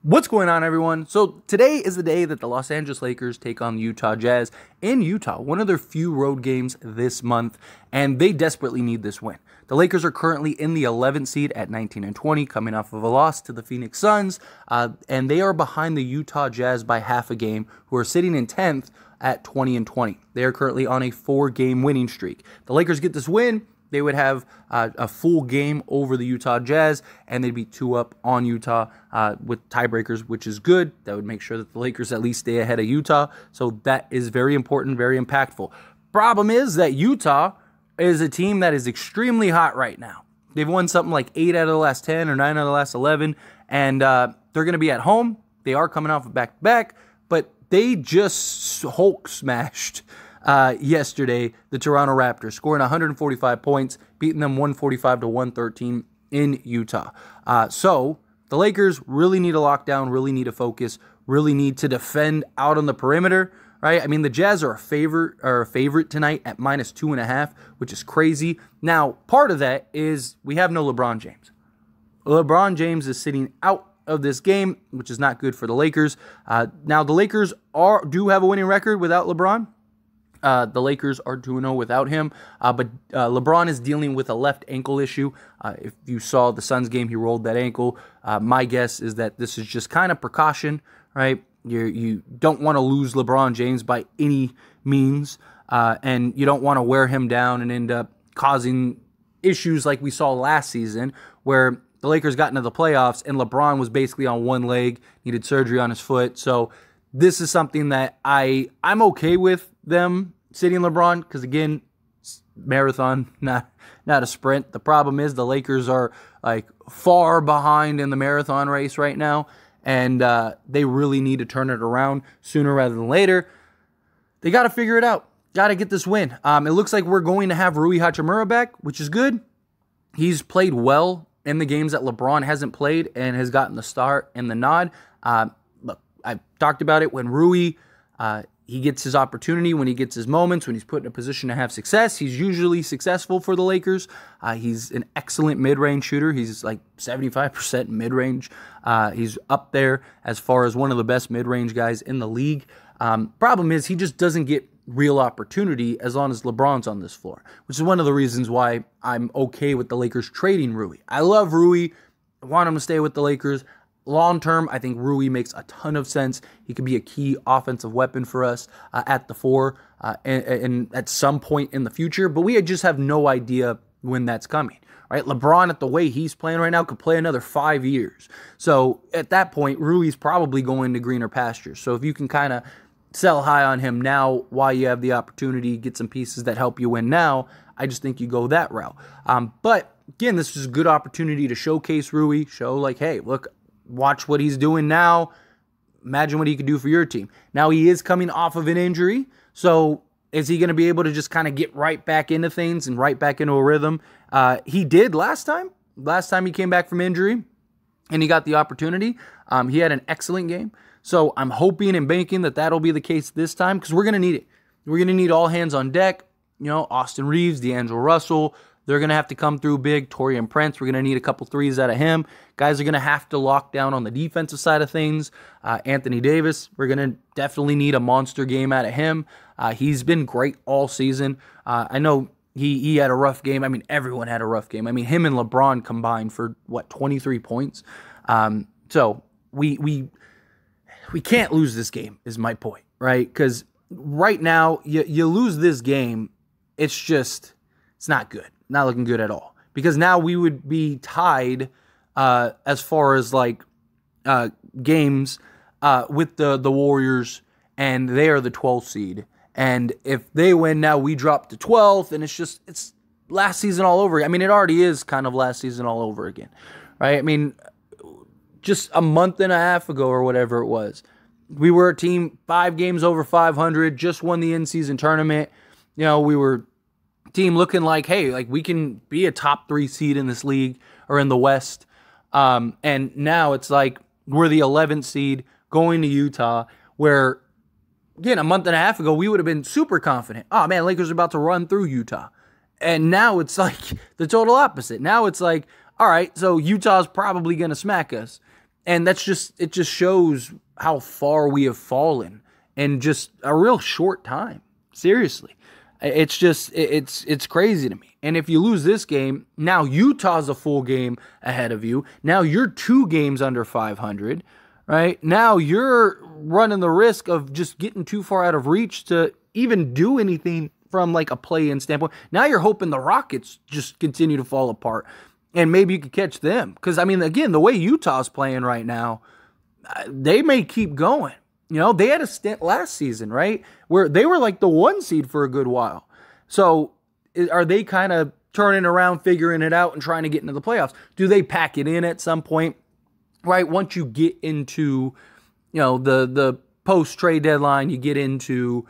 What's going on, everyone? So today is the day that the Los Angeles Lakers take on the Utah Jazz in Utah, one of their few road games this month, and they desperately need this win. The Lakers are currently in the 11th seed at 19-20, coming off of a loss to the Phoenix Suns, and they are behind the Utah Jazz by half a game, who are sitting in 10th at 20-20. They are currently on a 4-game winning streak. The Lakers get this win, they would have a full game over the Utah Jazz, and they'd be 2 up on Utah with tiebreakers, which is good. That would make sure that the Lakers at least stay ahead of Utah. So that is very important, very impactful. Problem is that Utah is a team that is extremely hot right now. They've won something like 8 out of the last 10 or 9 out of the last 11, and they're going to be at home. They are coming off of back-to-back, but they just Hulk smashed yesterday the Toronto Raptors, scoring 145 points, beating them 145-113 in Utah. So the Lakers really need a lockdown, really need a focus, really need to defend out on the perimeter, right? I mean, the Jazz are a favorite tonight at -2.5, which is crazy. Now, part of that is we have no LeBron James. LeBron James is sitting out of this game, which is not good for the Lakers. Now, the Lakers do have a winning record without LeBron. The Lakers are 2-0 without him, but LeBron is dealing with a left ankle issue. If you saw the Suns game, he rolled that ankle. My guess is that this is just kind of precaution, right? You don't want to lose LeBron James by any means, and you don't want to wear him down and end up causing issues like we saw last season, where the Lakers got into the playoffs and LeBron was basically on one leg, needed surgery on his foot. So this is something that I'm okay with them sitting LeBron, because again, marathon, not a sprint. The problem is the Lakers are like far behind in the marathon race right now, and they really need to turn it around sooner rather than later. They got to figure it out. Got to get this win. It looks like we're going to have Rui Hachimura back, which is good. He's played well in the games that LeBron hasn't played and has gotten the start and the nod. Look, I've talked about it. When Rui he gets his opportunity, when he gets his moments, when he's put in a position to have success, he's usually successful for the Lakers. He's an excellent mid-range shooter. He's like 75% mid-range. He's up there as far as one of the best mid-range guys in the league. Problem is he just doesn't get real opportunity as long as LeBron's on this floor, which is one of the reasons why I'm okay with the Lakers trading Rui. I love Rui. I want him to stay with the Lakers. Long term, I think Rui makes a ton of sense. He could be a key offensive weapon for us at the 4 and at some point in the future, but we just have no idea when that's coming. Right? LeBron, at the way he's playing right now, could play another 5 years. So at that point, Rui's probably going to greener pastures. So if you can kind of sell high on him now while you have the opportunity, get some pieces that help you win now, I just think you go that route. But again, this is a good opportunity to showcase Rui, show like, hey, look, watch what he's doing now. Imagine what he could do for your team. Now, he is coming off of an injury, so is he going to be able to just kind of get right back into things and right back into a rhythm? He did last time. Last time he came back from injury and he got the opportunity. He had an excellent game. So I'm hoping and banking that that'll be the case this time, because we're going to need it. We're going to need all hands on deck. You know, Austin Reeves, D'Angelo Russell, they're going to have to come through big. Taurean Prince, we're going to need a couple threes out of him. Guys are going to have to lock down on the defensive side of things. Anthony Davis, we're going to definitely need a monster game out of him. He's been great all season. I know he had a rough game. I mean, everyone had a rough game. I mean, him and LeBron combined for, 23 points? So we can't lose this game is my point, right? Because right now, you lose this game, it's not good. Not looking good at all. Because now we would be tied as far as like games with the Warriors, and they are the 12th seed. And if they win now, we drop to 12th, and it's last season all over. I mean, it already is kind of last season all over again, right? I mean, just a month and a half ago or whatever it was, we were a team 5 games over 500, just won the in-season tournament. You know, we were team looking like, hey, like we can be a top 3 seed in this league or in the West. And now it's like we're the 11th seed going to Utah, where, again, a month and a half ago, we would have been super confident. Oh, man, Lakers are about to run through Utah. And now it's like the total opposite. Now it's like, all right, so Utah's probably going to smack us. And it just shows how far we have fallen in just a real short time. Seriously. It's crazy to me. And if you lose this game, now Utah's a full game ahead of you. Now you're 2 games under 500, right? Now you're running the risk of just getting too far out of reach to even do anything from like a play-in standpoint. Now you're hoping the Rockets just continue to fall apart and maybe you could catch them. Because, I mean, again, the way Utah's playing right now, they may keep going. You know, they had a stint last season, right, where they were like the 1 seed for a good while. So are they kind of turning around, figuring it out, and trying to get into the playoffs? Do they pack it in at some point, right? Once you get into, you know, the post-trade deadline, you get into,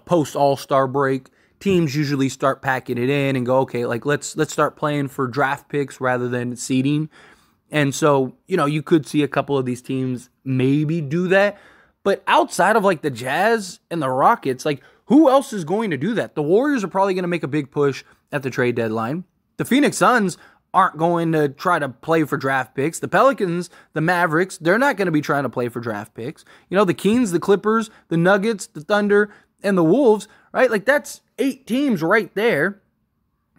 post-All-Star break, teams usually start packing it in and go, okay, like let's start playing for draft picks rather than seeding. And so, you know, you could see a couple of these teams maybe do that. But outside of like the Jazz and the Rockets, like who else is going to do that? The Warriors are probably going to make a big push at the trade deadline. The Phoenix Suns aren't going to try to play for draft picks. The Pelicans, the Mavericks, they're not going to be trying to play for draft picks. You know, the Kings, the Clippers, the Nuggets, the Thunder, and the Wolves, right? Like that's 8 teams right there,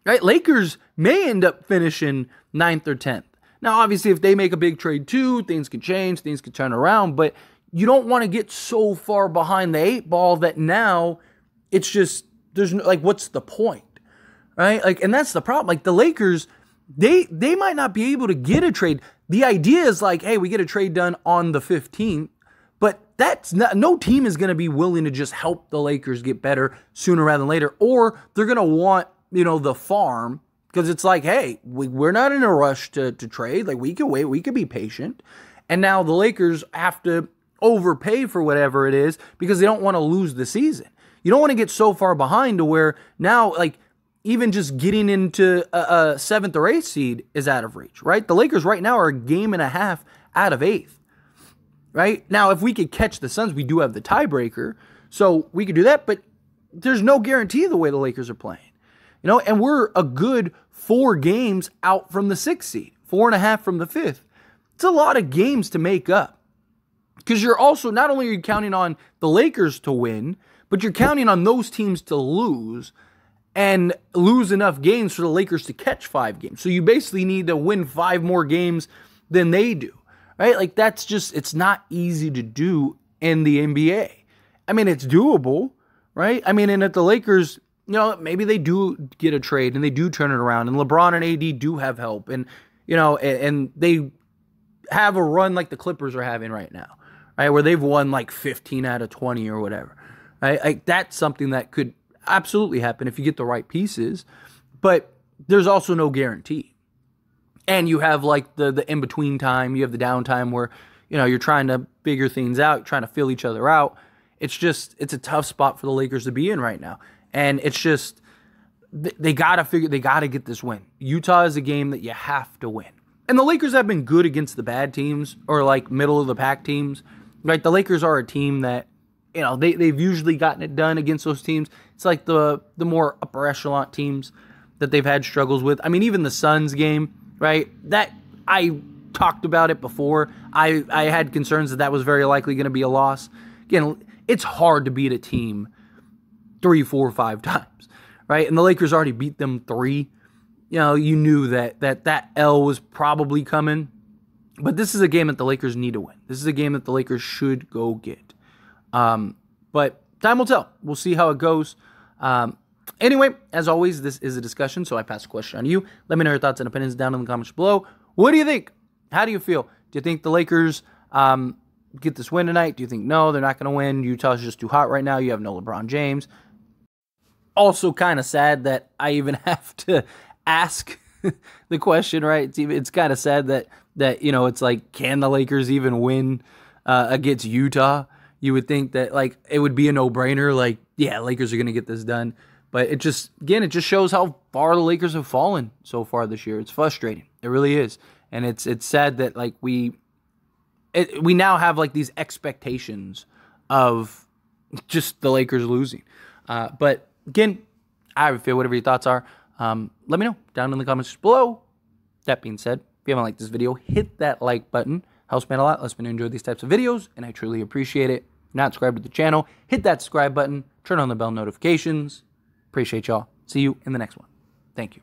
right? Lakers may end up finishing 9th or 10th. Now, obviously, if they make a big trade too, things could change, things could turn around, but you don't want to get so far behind the 8 ball that now it's just, there's no, like, what's the point, right? Like, and that's the problem. Like, the Lakers, they might not be able to get a trade. The idea is like, hey, we get a trade done on the 15th, but that's not, no team is going to be willing to just help the Lakers get better sooner rather than later, or they're going to want, you know, the farm. Because it's like, hey, we're not in a rush to trade. Like, we could wait. We could be patient. And now the Lakers have to overpay for whatever it is because they don't want to lose the season. You don't want to get so far behind to where now, like, even just getting into a 7th or 8th seed is out of reach, right? The Lakers right now are a game and a half out of 8th, right? Now, if we could catch the Suns, we do have the tiebreaker. So we could do that. But there's no guarantee the way the Lakers are playing. You know, and we're a good 4 games out from the 6th seed, 4.5 from the 5th. It's a lot of games to make up. Because you're also, not only are you counting on the Lakers to win, but you're counting on those teams to lose and lose enough games for the Lakers to catch 5 games. So you basically need to win 5 more games than they do, right? Like that's just, it's not easy to do in the NBA. I mean, it's doable, right? I mean, and if the Lakers, you know, maybe they do get a trade and they do turn it around and LeBron and AD do have help and, you know, and they have a run like the Clippers are having right now, right? Where they've won like 15 out of 20 or whatever, right? Like that's something that could absolutely happen if you get the right pieces, but there's also no guarantee. And you have like the in-between time, you have the downtime where, you know, you're trying to figure things out, trying to fill each other out. It's a tough spot for the Lakers to be in right now. And it's just, they got to get this win. Utah is a game that you have to win. And the Lakers have been good against the bad teams or like middle of the pack teams. Right? The Lakers are a team that, you know, they've usually gotten it done against those teams. It's like the more upper echelon teams that they've had struggles with. I mean, even the Suns game, right? That, I talked about it before. I had concerns that was very likely going to be a loss. Again, it's hard to beat a team 3, 4, 5 times, right? And the Lakers already beat them 3. You know, you knew that L was probably coming. But this is a game that the Lakers need to win. This is a game that the Lakers should go get. But time will tell. We'll see how it goes. Anyway, as always, this is a discussion, so I pass the question on to you. Let me know your thoughts and opinions down in the comments below. What do you think? How do you feel? Do you think the Lakers get this win tonight? Do you think no, they're not going to win? Utah's just too hot right now. You have no LeBron James. Also kind of sad that I even have to ask the question, right? It's kind of sad that you know, it's like, can the Lakers even win against Utah? You would think that like it would be a no-brainer, like, yeah, Lakers are going to get this done. But it just shows how far the Lakers have fallen so far this year. It's frustrating. It really is. And it's sad that like we now have like these expectations of just the Lakers losing. But again, I feel whatever your thoughts are. Let me know down in the comments below. That being said, If you haven't liked this video, hit that like button. Helps me out a lot. Lets me enjoy these types of videos, and I truly appreciate it. If you're not subscribed to the channel, hit that subscribe button. Turn on the bell notifications. Appreciate y'all. See you in the next one. Thank you.